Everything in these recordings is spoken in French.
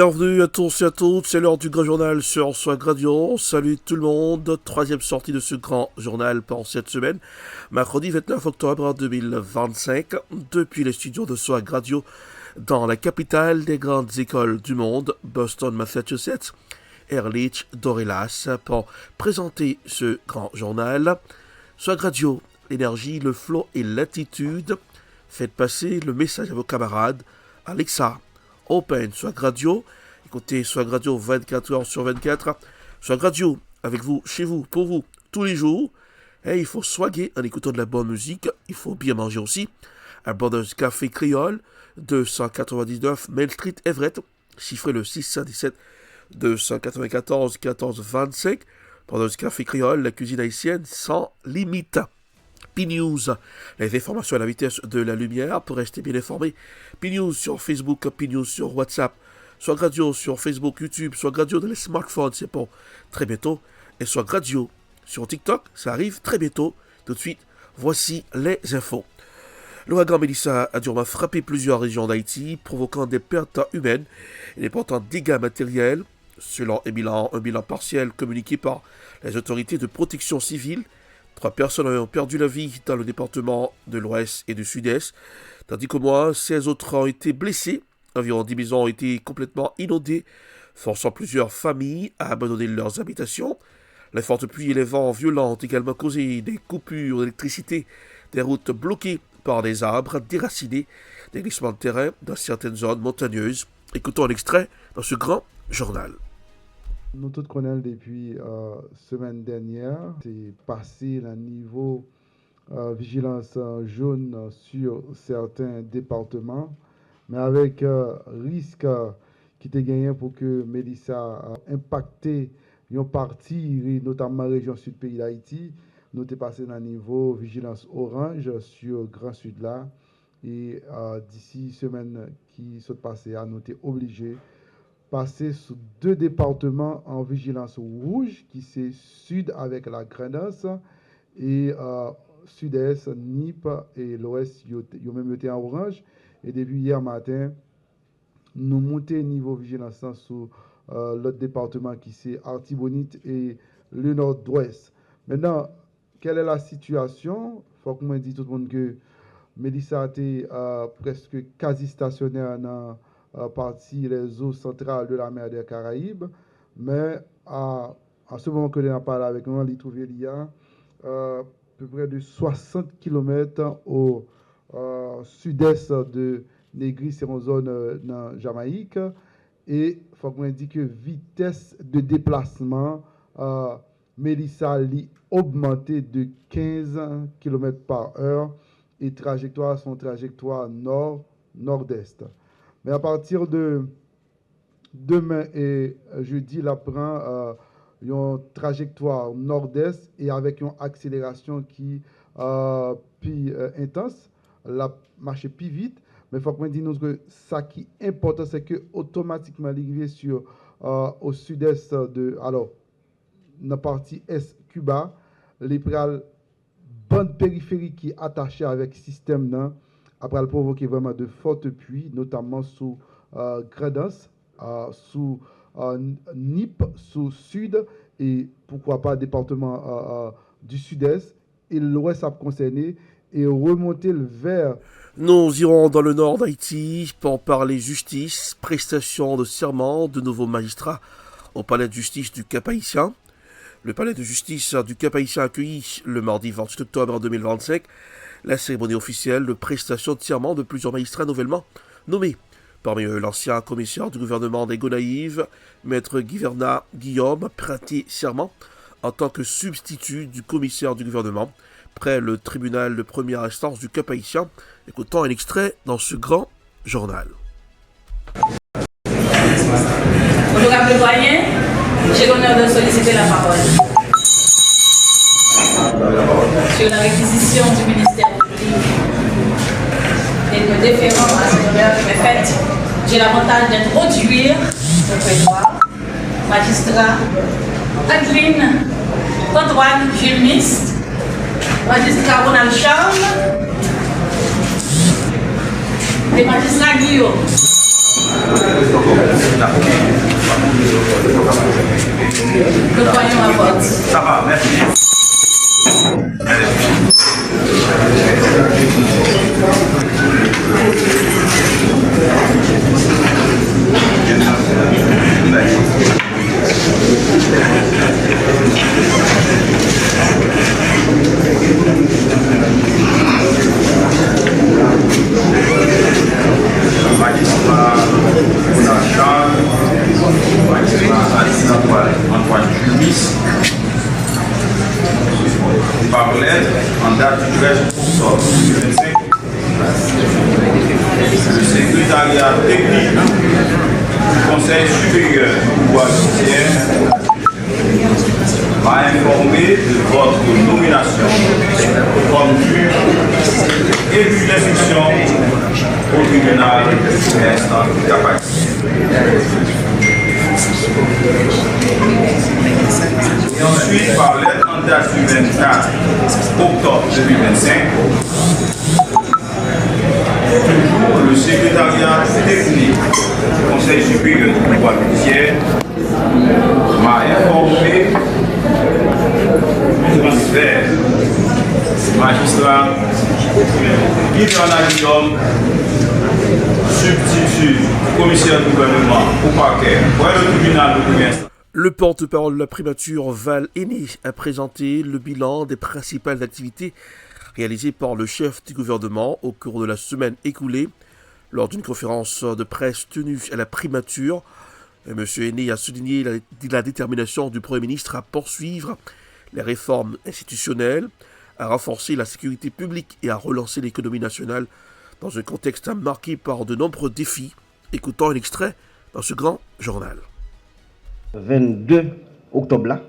Bienvenue à tous et à toutes, c'est l'heure du grand journal sur Swag Radio. Salut tout le monde, troisième sortie de ce grand journal pour cette semaine, mercredi 29 octobre 2025, depuis les studios de Swag Radio, dans la capitale des grandes écoles du monde, Boston, Massachusetts, Ehrlich, Dorelas, pour présenter ce grand journal. Swag Radio, l'énergie, le flow et l'attitude. Faites passer le message à vos camarades. Alexa, Open Swag Radio. Écoutez Swag Radio 24 heures sur 24. Swag Radio, avec vous, chez vous, pour vous, tous les jours. Et il faut swaguer en écoutant de la bonne musique. Il faut bien manger aussi. Un Brothers Café Créole, 299 Main Street, Everett. Chiffrez le 617 294 14 25. Brothers Café Créole, la cuisine haïtienne sans limite. P-News, les informations à la vitesse de la lumière pour rester bien informé. P-News sur Facebook, P-News sur WhatsApp, Swag Radio sur Facebook, YouTube, Swag Radio dans les smartphones, c'est pour très bientôt. Et Swag Radio sur TikTok, ça arrive très bientôt. Tout de suite, voici les infos. L'ouragan Mélissa a durement frappé plusieurs régions d'Haïti, provoquant des pertes humaines et d'importants dégâts matériels. Selon un bilan partiel communiqué par les autorités de protection civile, 3 personnes ont perdu la vie dans le département de l'Ouest et du Sud-Est, tandis qu'au moins 16 autres ont été blessés. Environ 10 maisons ont été complètement inondées, forçant plusieurs familles à abandonner leurs habitations. Les fortes pluies et les vents violents ont également causé des coupures d'électricité, des routes bloquées par des arbres déracinés, des glissements de terrain dans certaines zones montagneuses. Écoutons un extrait dans ce grand journal. Nous tous connaissons depuis semaine dernière, c'est passé le niveau vigilance jaune sur certains départements, mais avec risque qui était gagné pour que Mélissa impacté une partie, notamment la région sud pays d'Haïti. Nous sommes passé dans le niveau vigilance orange sur Grand Sud là, et d'ici semaine qui s'est passée, nous sommes obligés passer sous 2 départements en vigilance rouge, qui c'est sud avec la Grandance et sud-est, Nip et l'ouest, ils ont même été en orange. Et depuis hier matin, nous montons niveau vigilance sous l'autre département qui c'est Artibonite et le nord-ouest. Maintenant, quelle est la situation? Il faut que je dise tout le monde que Mélissa était presque quasi stationnaire dans partie les eaux centrales de la mer des Caraïbes, mais à ce moment que l'on a parlé avec nous, on a trouvé il y a à peu près de 60 km au sud-est de Negri, c'est une zone dans Jamaïque, et il faut qu'on indique que vitesse de déplacement Mélissa a augmenté de 15 km par heure et trajectoire son trajectoire nord-nord-est. Mais à partir de demain et jeudi, la prend une trajectoire nord-est et avec une accélération qui plus intense, la marche plus vite. Mais il faut qu'on dise que ça qui est important, c'est que automatiquement l'arrivée sur au sud-est de, alors, dans la partie est Cuba, les bande périphérique qui est attachée avec le système là, après provoquer vraiment de fortes pluies, notamment sous Grandance, sous Nip, sous Sud, et pourquoi pas département du Sud-Est, et l'Ouest a concerné, et remonter vers... Nous irons dans le nord d'Haïti pour parler justice, prestation de serment de nouveaux magistrats au palais de justice du Cap-Haïtien. Le palais de justice du Cap-Haïtien accueillit le mardi 28 octobre 2025 la cérémonie officielle de prestation de serment de plusieurs magistrats nouvellement nommés. Parmi eux, l'ancien commissaire du gouvernement des Gonaïves, maître Guiverna Guillaume, prêté serment en tant que substitut du commissaire du gouvernement près le tribunal de première instance du Cap-Haïtien. Écoutons un extrait dans ce grand journal. Honorable doyen, j'ai l'honneur de solliciter la parole sur la réquisition du ministère public et de déférant à ce honneur qui m'est faite. J'ai l'avantage d'introduire le prévoir, magistrat Adeline Antoine Jules Mist, magistrat Ronald Charles, et magistrat Guillaume. Nous croyons à vote. Ça va, merci. Magistrat Bonachard, magistrat Antoine Jumis, par lettre en date du 13 octobre 2025, le secrétariat technique du Conseil supérieur du pouvoir judiciaire m'a informé de votre nomination comme juge et juge d'instruction au tribunal de l'instant d'Apac. Et ensuite, par lettre en date du 24 octobre 2025, toujours le secrétariat technique du Conseil supérieur du pouvoir judiciaire m'a informé du transfert magistrat Yvernal Guillaume, substitut commissaire du gouvernement au parquet pour le tribunal de première instance. Le porte-parole de la primature Val Aîné a présenté le bilan des principales activités réalisées par le chef du gouvernement au cours de la semaine écoulée. Lors d'une conférence de presse tenue à la primature, M. Aîné a souligné la détermination du Premier ministre à poursuivre les réformes institutionnelles, à renforcer la sécurité publique et à relancer l'économie nationale dans un contexte marqué par de nombreux défis. Écoutons un extrait dans ce grand journal. 22 octobre là,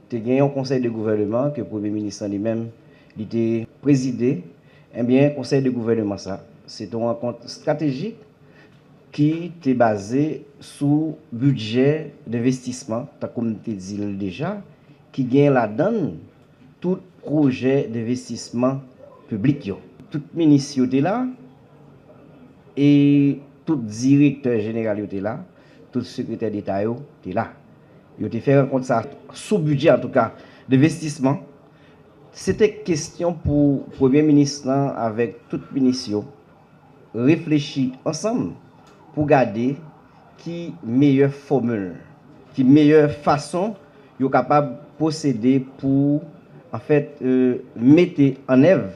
tu as gagné un conseil de gouvernement que le Premier ministre lui-même était présidé. Eh bien, conseil de gouvernement ça, c'est une rencontre stratégique qui est basée sur budget d'investissement, comme tu dit déjà, qui gagne la donne tout projet d'investissement public. Tout ministre était là et tout directeur général était là, tout secrétaire d'État était là. Il a fait rencontre ça sous budget en tout cas d'investissement. C'était question pour le Premier ministre avec tout ministre réfléchir ensemble pour garder qui meilleure formule, qui meilleure façon yo capable de procéder pour en fait mettre en œuvre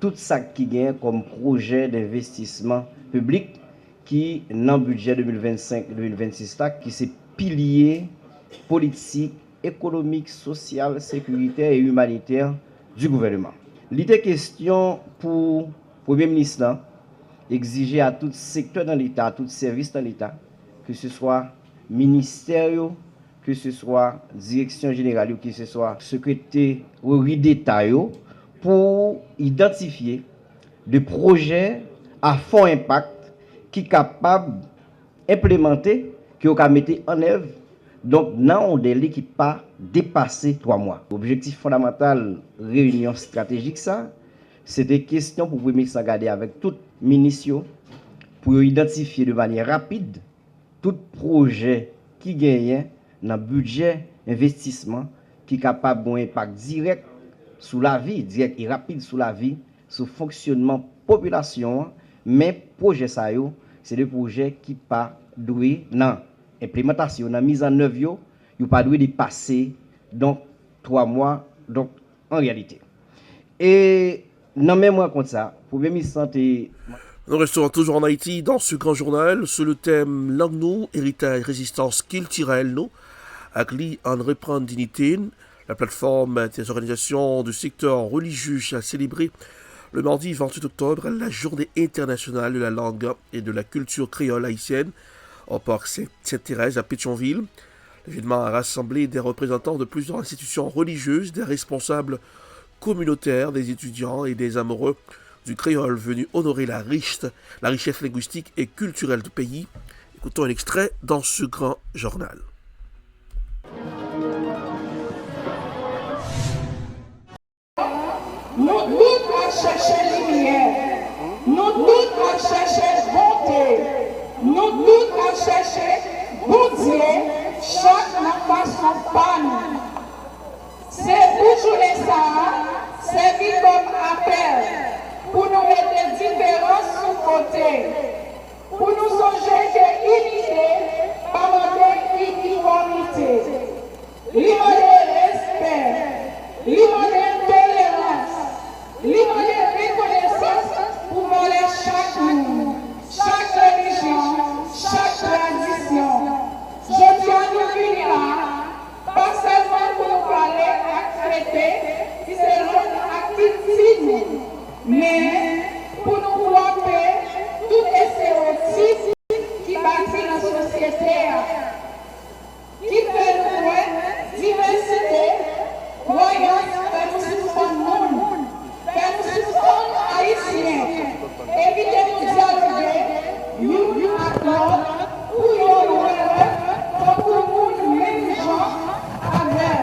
tout ça qui gagne comme projet d'investissement public qui dans le budget 2025-2026 là qui c'est pilier politique, économique, social, sécuritaire et humanitaire du gouvernement. L'idée question pour le Premier ministre exiger à tout secteur dans l'État, à tout service dans l'État, que ce soit ministère, que ce soit direction générale, que ce soit secrétaire d'État, pour identifier des projets à fort impact qui sont capables d'implémenter, qui sont mettre en œuvre. Donc, dans un délai qui pas dépassé 3 mois. L'objectif fondamental réunion stratégique, ça, c'est des questions pour vous ministre garder avec tout ministre pour identifier de manière rapide tout projet qui gagne dans le budget investissement qui est capable d'avoir un impact direct sur la vie, direct et rapide sur la vie, sur le fonctionnement population. Mais projet ça, c'est des projets qui pas doué dans implémentation, dans mise en œuvre, il pas dû dépasser donc 3 mois donc en réalité. Et non même moi comme ça, pour bien me santé. Nous restons toujours en Haïti dans ce grand journal sur le thème langue nous, héritage, résistance culturelle nous, avec en reprendre dignité. La plateforme des organisations du secteur religieux a célébré le mardi 28 octobre la journée internationale de la langue et de la culture créole haïtienne au parc Sainte-Thérèse à Pétionville. L'événement a rassemblé des représentants de plusieurs institutions religieuses, des responsables communautaires, des étudiants et des amoureux du créole venus honorer la richesse linguistique et culturelle du pays. Écoutons un extrait dans ce grand journal. Nous tous à chercher lumière, nous tous à chercher bonté, nous tous panne. C'est pour jouer ça, c'est vite comme appel, pour nous mettre des différences sous côté, pour nous songer que unité, par notre uniformité, l'immense respect, l'immense tolérance, l'immense reconnaissance pour voler chaque monde, chaque religion, chaque tradition. Je dois nous venir là, pas seulement pour nous parler à traiter, qui c'est l'autre activité, mais pour nous frapper tous les stéréotypes qui bâtissent la société, qui fait nous diversité, croyance, fait nous sommes monde, fait nous sommes haïtiens, évitez nous dialoguer, nous accord, pour nous pour nous même gens avec,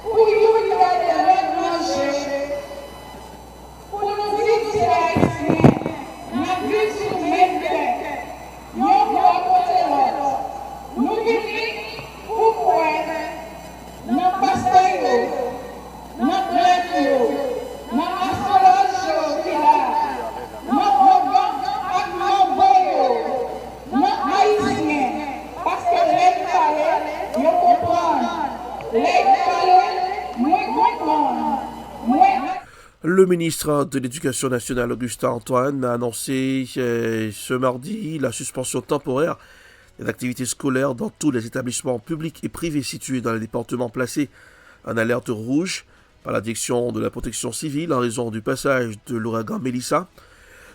pour nous garder manger, pour nous dire que haïtiens, nous vivons sur le même terre, nous à côté de l'autre, nous vivons pour moi, nous pasteurs, nous prêtres, nous astrologes qui là, nous programmes avec nos boyaux, nous haïtiens, parce que les parler, nous comprendre, les parler, nous comprendre, Le ministre de l'Éducation nationale, Augustin Antoine, a annoncé ce mardi la suspension temporaire des activités scolaires dans tous les établissements publics et privés situés dans les départements placés en alerte rouge par la direction de la protection civile en raison du passage de l'ouragan Mélissa.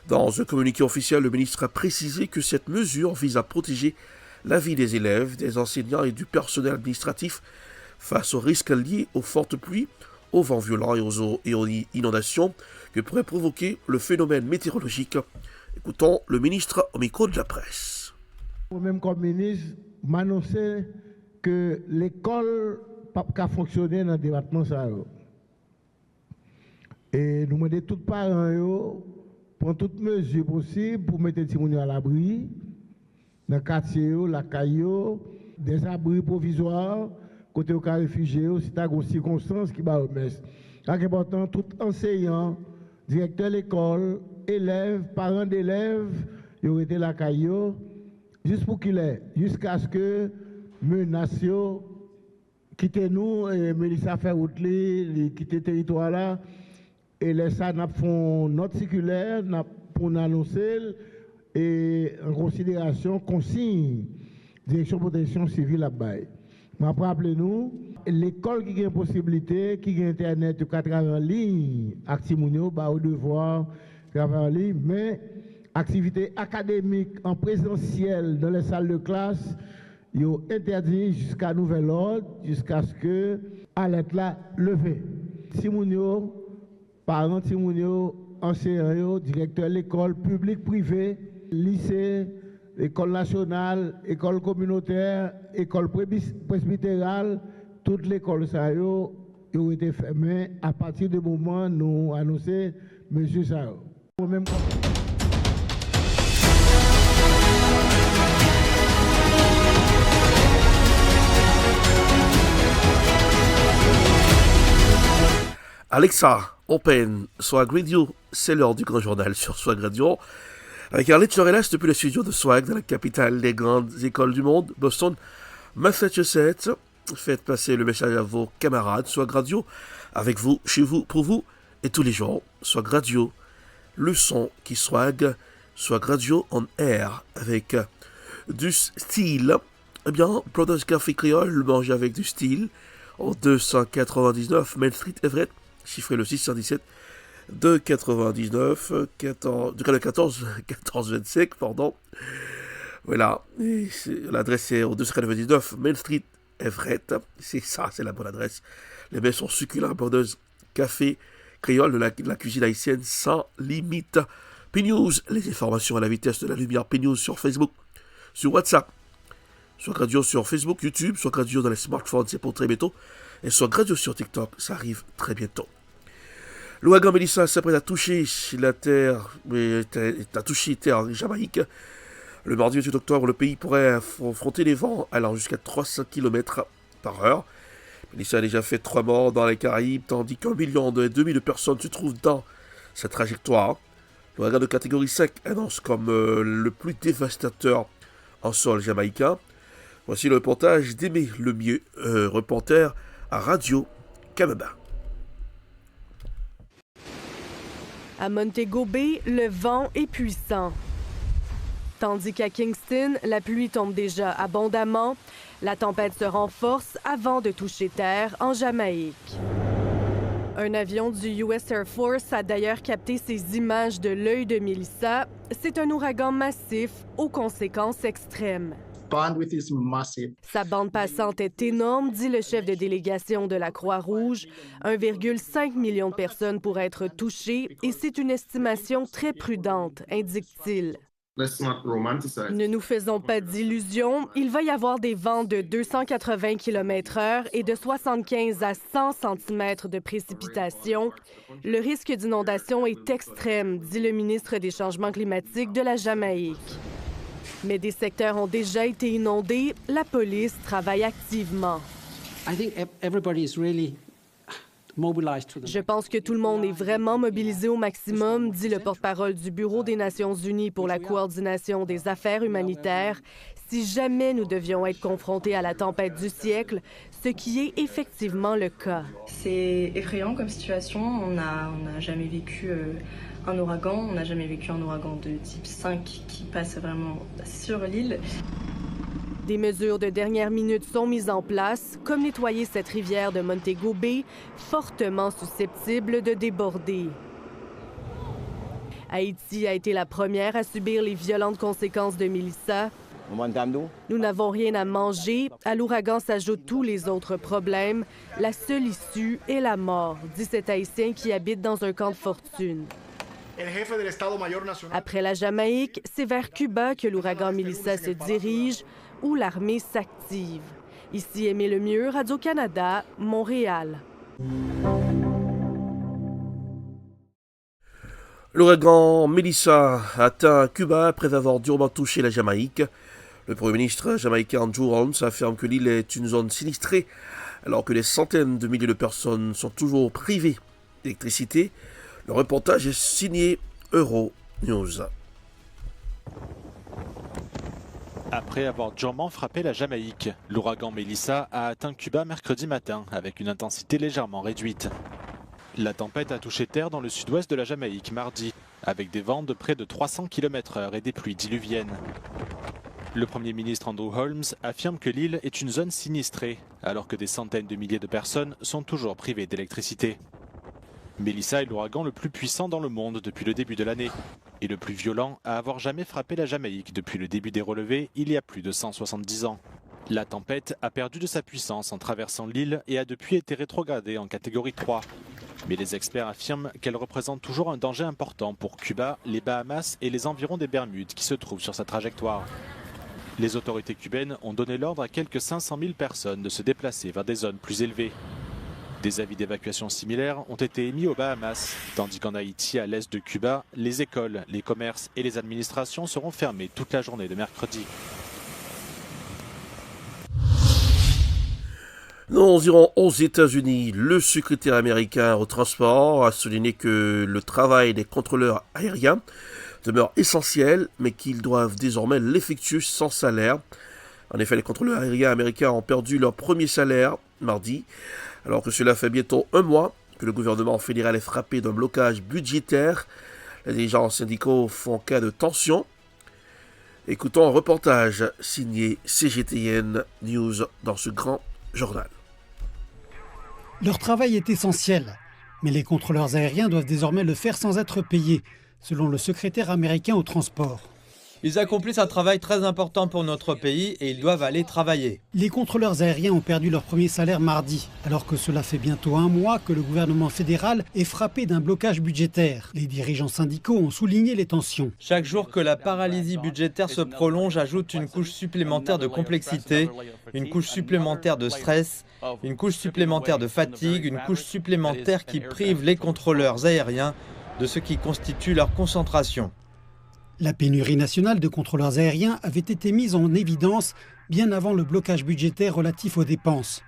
Dans un communiqué officiel, le ministre a précisé que cette mesure vise à protéger la vie des élèves, des enseignants et du personnel administratif face aux risques liés aux fortes pluies, aux vents violents et aux inondations que pourrait provoquer le phénomène météorologique. Écoutons le ministre au micro de la presse. Moi-même comme ministre, m'annoncer que l'école n'a pas fonctionné dans le département. Et nous demandons tous les parents prendre toutes mesures possibles pour mettre les petits à l'abri, dans le quartier, la caillou, des abris provisoires, côté au cas réfugié, si tu as une circonstance qui va remettre. C'est important, tout enseignant, directeur de l'école, élèves, parents d'élèves, ils ont été la caillou, juste pour qu'il ait, jusqu'à ce que menaces quitte nous, et Mélissa fait route, quitte le territoire là, et les ça n'a font notre circulaire pour nous annoncer et en considération consigne direction protection civile là-bas. Mais après, rappelez-nous, l'école qui a une possibilité, qui a Internet, qui travaille en ligne, Actimounio, bah, au devoir, travailler en ligne, mais activité académique en présentiel dans les salles de classe, ils ont interdit jusqu'à nouvel ordre, jusqu'à ce que alerte là levée. Timounio, parents Timounio, enseignants, directeur de l'école publique, privée, lycée, école nationale, école communautaire, école presbytérale, toutes les écoles ont été fermées à partir du moment où nous annonçons M. Sao. Alexa, open Swag Radio, c'est l'heure du grand journal sur Swag Radio. Avec Arlette Chorelas depuis le studio de Swag dans la capitale des grandes écoles du monde, Boston, Massachusetts. Faites passer le message à vos camarades. Swag Radio, avec vous, chez vous, pour vous et tous les jours. Swag Radio, le son qui swag. Swag Radio on air avec du style. Eh bien, Brothers Café Créole mange avec du style. Au 299 Main Street Everett, chiffré le 617 de 99 14 25, pardon. Voilà, l'adresse est au 299 Main Street Everett. C'est ça, c'est la bonne adresse. Les mets sont succulents. Brothers Café Créole de la cuisine haïtienne sans limite. P-News, les informations à la vitesse de la lumière. P-News sur Facebook, sur WhatsApp. Swag Radio sur Facebook, YouTube, Swag Radio dans les smartphones, c'est pour très bientôt. Et Swag Radio sur TikTok, ça arrive très bientôt. L'ouragan Mélissa s'apprête à toucher la terre, a touché terre Jamaïque. Le mardi 28 octobre, le pays pourrait affronter des vents allant jusqu'à 300 km par heure. Mélissa a déjà fait 3 morts dans les Caraïbes, tandis qu'1,5 million de personnes se trouvent dans cette trajectoire. L'ouragan de catégorie 5 annonce comme le plus dévastateur en sol jamaïcain. Voici le reportage d'Aimé Lemieux, reporter à Radio-Canada. À Montego Bay, le vent est puissant. Tandis qu'à Kingston, la pluie tombe déjà abondamment, la tempête se renforce avant de toucher terre en Jamaïque. Un avion du US Air Force a d'ailleurs capté ces images de l'œil de Mélissa. C'est un ouragan massif aux conséquences extrêmes. Sa bande passante est énorme, dit le chef de délégation de la Croix-Rouge. 1,5 million de personnes pourraient être touchées et c'est une estimation très prudente, indique-t-il. Ne nous faisons pas d'illusions, il va y avoir des vents de 280 km/h et de 75 à 100 cm de précipitations. Le risque d'inondation est extrême, dit le ministre des Changements climatiques de la Jamaïque. Mais des secteurs ont déjà été inondés, la police travaille activement. Je pense que tout le monde est vraiment mobilisé au maximum, dit le porte-parole du Bureau des Nations unies pour la coordination des affaires humanitaires. Si jamais nous devions être confrontés à la tempête du siècle, ce qui est effectivement le cas. C'est effrayant comme situation. On n'a jamais vécu un ouragan. On n'a jamais vécu un ouragan de type 5 qui passe vraiment sur l'île. Des mesures de dernière minute sont mises en place, comme nettoyer cette rivière de Montego Bay, fortement susceptible de déborder. Haïti a été la première à subir les violentes conséquences de Mélissa. Nous n'avons rien à manger. À l'ouragan s'ajoutent tous les autres problèmes. La seule issue est la mort, dit cet Haïtien qui habite dans un camp de fortune. Après la Jamaïque, c'est vers Cuba que l'ouragan Mélissa se dirige, où l'armée s'active. Ici Aimé Lemieux, Radio-Canada, Montréal. L'ouragan Mélissa atteint Cuba après avoir durement touché la Jamaïque. Le Premier ministre jamaïcain Andrew Holmes affirme que l'île est une zone sinistrée, alors que des centaines de milliers de personnes sont toujours privées d'électricité. Le reportage est signé Euronews. Après avoir durement frappé la Jamaïque, l'ouragan Mélissa a atteint Cuba mercredi matin avec une intensité légèrement réduite. La tempête a touché terre dans le sud-ouest de la Jamaïque mardi, avec des vents de près de 300 km/h et des pluies diluviennes. Le Premier ministre Andrew Holmes affirme que l'île est une zone sinistrée, alors que des centaines de milliers de personnes sont toujours privées d'électricité. Mélissa est l'ouragan le plus puissant dans le monde depuis le début de l'année et le plus violent à avoir jamais frappé la Jamaïque depuis le début des relevés il y a plus de 170 ans. La tempête a perdu de sa puissance en traversant l'île et a depuis été rétrogradée en catégorie 3. Mais les experts affirment qu'elle représente toujours un danger important pour Cuba, les Bahamas et les environs des Bermudes qui se trouvent sur sa trajectoire. Les autorités cubaines ont donné l'ordre à quelques 500 000 personnes de se déplacer vers des zones plus élevées. Des avis d'évacuation similaires ont été émis aux Bahamas, tandis qu'en Haïti, à l'est de Cuba, les écoles, les commerces et les administrations seront fermés toute la journée de mercredi. Nous irons aux États-Unis. Le secrétaire américain au transport a souligné que le travail des contrôleurs aériens demeure essentiel, mais qu'ils doivent désormais l'effectuer sans salaire. En effet, les contrôleurs aériens américains ont perdu leur premier salaire mardi, alors que cela fait bientôt un mois que le gouvernement fédéral est frappé d'un blocage budgétaire. Les dirigeants syndicaux font cas de tension. Écoutons un reportage signé CGTN News dans ce grand journal. Leur travail est essentiel, mais les contrôleurs aériens doivent désormais le faire sans être payés, selon le secrétaire américain au transport. Ils accomplissent un travail très important pour notre pays et ils doivent aller travailler. Les contrôleurs aériens ont perdu leur premier salaire mardi, alors que cela fait bientôt un mois que le gouvernement fédéral est frappé d'un blocage budgétaire. Les dirigeants syndicaux ont souligné les tensions. Chaque jour que la paralysie budgétaire se prolonge ajoute une couche supplémentaire de complexité, une couche supplémentaire de stress, une couche supplémentaire de fatigue, une couche supplémentaire qui prive les contrôleurs aériens de ce qui constitue leur concentration. La pénurie nationale de contrôleurs aériens avait été mise en évidence bien avant le blocage budgétaire relatif aux dépenses.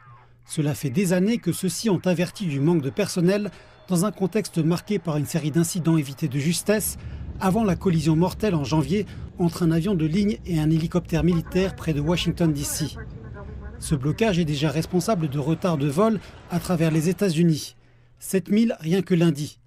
Cela fait des années que ceux-ci ont averti du manque de personnel dans un contexte marqué par une série d'incidents évités de justesse avant la collision mortelle en janvier entre un avion de ligne et un hélicoptère militaire près de Washington DC. Ce blocage est déjà responsable de retards de vol à travers les États-Unis. 7000 rien que lundi,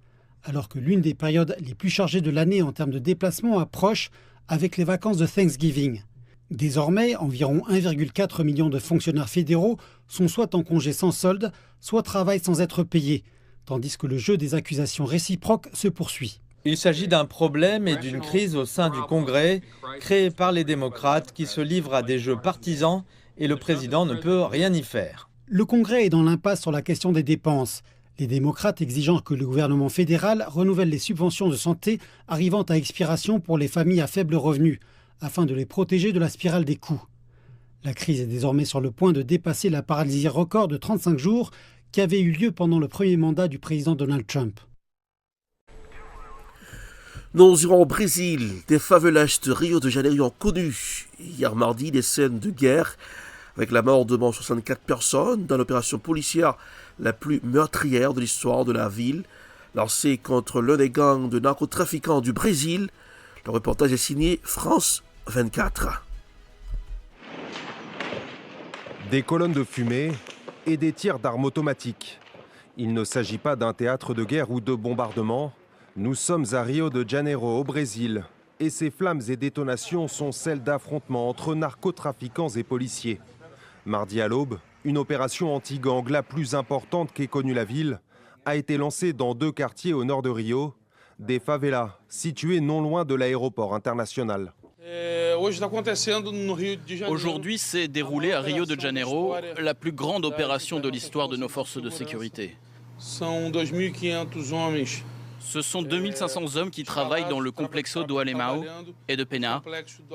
alors que l'une des périodes les plus chargées de l'année en termes de déplacement approche avec les vacances de Thanksgiving. Désormais, environ 1,4 million de fonctionnaires fédéraux sont soit en congé sans solde, soit travaillent sans être payés, tandis que le jeu des accusations réciproques se poursuit. Il s'agit d'un problème et d'une crise au sein du Congrès, créée par les démocrates qui se livrent à des jeux partisans et le président ne peut rien y faire. Le Congrès est dans l'impasse sur la question des dépenses. Les démocrates exigeant que le gouvernement fédéral renouvelle les subventions de santé arrivant à expiration pour les familles à faible revenu, afin de les protéger de la spirale des coûts. La crise est désormais sur le point de dépasser la paralysie record de 35 jours qui avait eu lieu pendant le premier mandat du président Donald Trump. Nous irons au Brésil. Des favelas de Rio de Janeiro ont connu hier mardi des scènes de guerre avec la mort de 64 personnes dans l'opération policière la plus meurtrière de l'histoire de la ville, lancée contre l'un des gangs de narcotrafiquants du Brésil. Le reportage est signé France 24. Des colonnes de fumée et des tirs d'armes automatiques. Il ne s'agit pas d'un théâtre de guerre ou de bombardement. Nous sommes à Rio de Janeiro, au Brésil, et ces flammes et détonations sont celles d'affrontements entre narcotrafiquants et policiers. Mardi à l'aube, une opération anti-gang, la plus importante qu'ait connue la ville, a été lancée dans 2 quartiers au nord de Rio, des favelas situés non loin de l'aéroport international. Aujourd'hui, s'est déroulée à Rio de Janeiro la plus grande opération de l'histoire de nos forces de sécurité. Ce sont 2500 hommes qui travaillent dans le complexo do Alemão et de Penha,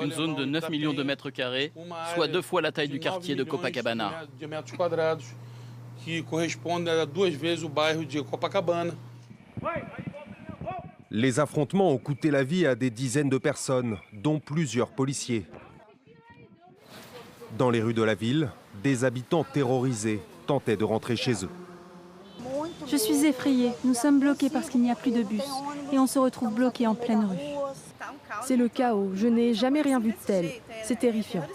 une zone de 9 millions de mètres carrés, soit 2 fois la taille du quartier de Copacabana. Les affrontements ont coûté la vie à des dizaines de personnes, dont plusieurs policiers. Dans les rues de la ville, des habitants terrorisés tentaient de rentrer chez eux. Je suis effrayée. Nous sommes bloqués parce qu'il n'y a plus de bus. Et on se retrouve bloqués en pleine rue. C'est le chaos. Je n'ai jamais rien vu de tel. C'est terrifiant.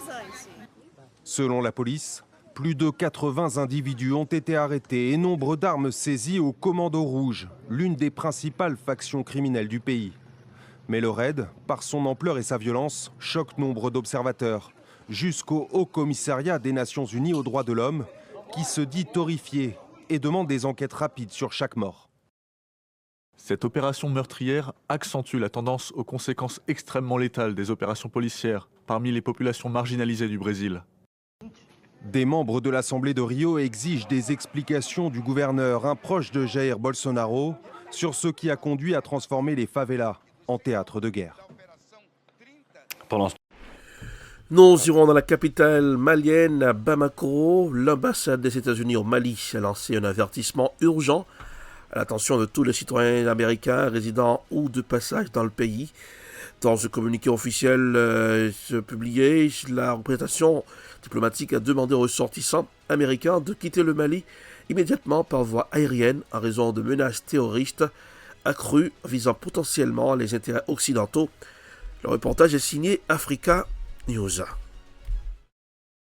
Selon la police, plus de 80 individus ont été arrêtés et nombre d'armes saisies au Commando Rouge, l'une des principales factions criminelles du pays. Mais le raid, par son ampleur et sa violence, choque nombre d'observateurs, jusqu'au Haut Commissariat des Nations Unies aux droits de l'homme, qui se dit horrifié et demande des enquêtes rapides sur chaque mort. Cette opération meurtrière accentue la tendance aux conséquences extrêmement létales des opérations policières parmi les populations marginalisées du Brésil. Des membres de l'Assemblée de Rio exigent des explications du gouverneur, un proche de Jair Bolsonaro, sur ce qui a conduit à transformer les favelas en théâtre de guerre. Nous irons dans la capitale malienne, à Bamako. L'ambassade des États-Unis au Mali a lancé un avertissement urgent à l'attention de tous les citoyens américains résidant ou de passage dans le pays. Dans ce communiqué officiel publié, la représentation diplomatique a demandé aux ressortissants américains de quitter le Mali immédiatement par voie aérienne en raison de menaces terroristes accrues visant potentiellement les intérêts occidentaux. Le reportage est signé Africa News.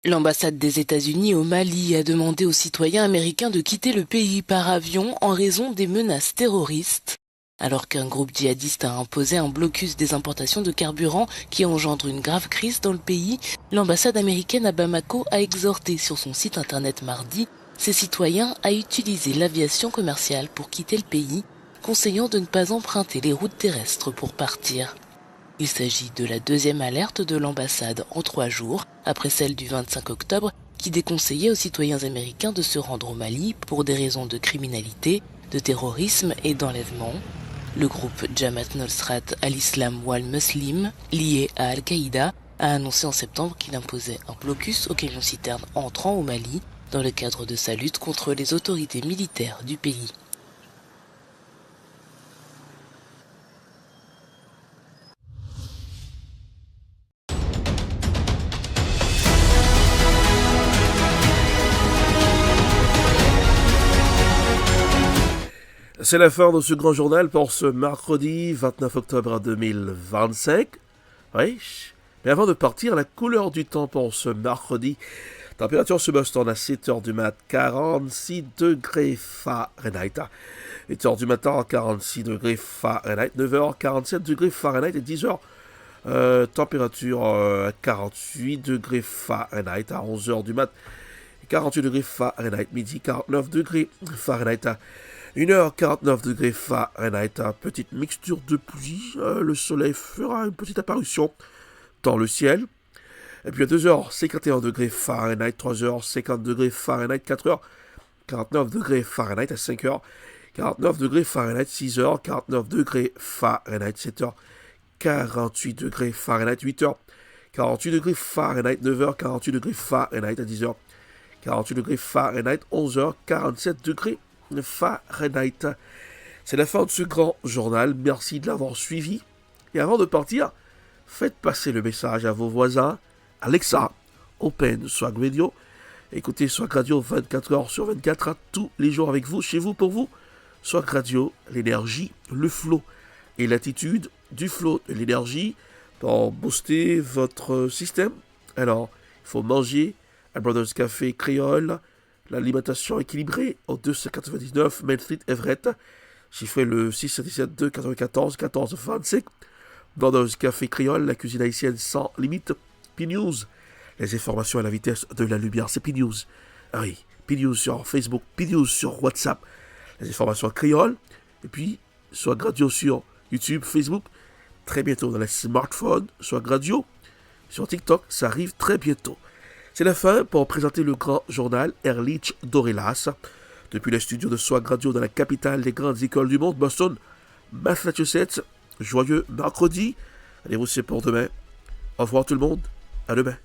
L'ambassade des États-Unis au Mali a demandé aux citoyens américains de quitter le pays par avion en raison des menaces terroristes. Alors qu'un groupe djihadiste a imposé un blocus des importations de carburant qui engendre une grave crise dans le pays, l'ambassade américaine à Bamako a exhorté sur son site internet mardi ses citoyens à utiliser l'aviation commerciale pour quitter le pays, conseillant de ne pas emprunter les routes terrestres pour partir. Il s'agit de la 2e alerte de l'ambassade en 3 jours, après celle du 25 octobre, qui déconseillait aux citoyens américains de se rendre au Mali pour des raisons de criminalité, de terrorisme et d'enlèvement. Le groupe Jamaat Nusrat al-Islam wal-Muslim, lié à Al-Qaïda, a annoncé en septembre qu'il imposait un blocus aux camions-citernes entrant au Mali dans le cadre de sa lutte contre les autorités militaires du pays. C'est la fin de ce grand journal pour ce mercredi 29 octobre 2025. Oui, mais avant de partir, la couleur du temps pour ce mercredi. Température sur Boston à 7h du mat, 46 degrés Fahrenheit. 8h du matin, 46 degrés Fahrenheit. 9h, 47 degrés Fahrenheit. Et 10h, température 48 degrés Fahrenheit. À 11h du mat, 48 degrés Fahrenheit. Midi, 49 degrés Fahrenheit. 1h, 49 degrés Fahrenheit. Petite mixture de pluie. Le soleil fera une petite apparition dans le ciel. Et puis à 2h, 51 degrés Fahrenheit, 3h, 50 degrés Fahrenheit, 4h, 49 degrés Fahrenheit, à 5h, 49 degrés Fahrenheit, 6h, 49 degrés Fahrenheit, 7h, 48 degrés Fahrenheit, 8h, 48 degrés Fahrenheit, 9h, 48 degrés Fahrenheit, à 10h, 48 degrés Fahrenheit, 11h, 47 degrés Fahrenheit. C'est la fin de ce grand journal, merci de l'avoir suivi. Et avant de partir, faites passer le message à vos voisins. Alexa, open Swag Radio. Écoutez Swag Radio 24h sur 24, tous les jours avec vous, chez vous, pour vous. Swag Radio, l'énergie, le flow et l'attitude du flow de l'énergie pour booster votre système. Alors, il faut manger à Brothers Café Créole, l'alimentation équilibrée au 299 Main Street Everett. Chiffrez le 677 294 14 25. Brothers Café Créole, la cuisine haïtienne sans limite. P-News, les informations à la vitesse de la lumière, c'est P-News. Ah oui, P-News sur Facebook, P-News sur WhatsApp, les informations créoles, et puis Swag Radio sur YouTube, Facebook, très bientôt dans les smartphones, Swag Radio, sur TikTok, ça arrive très bientôt. C'est la fin pour présenter le grand journal Erlich Dorelas, depuis les studios de Swag Radio dans la capitale des grandes écoles du monde, Boston, Massachusetts. Joyeux mercredi, allez-vous c'est pour demain. Au revoir tout le monde. À demain.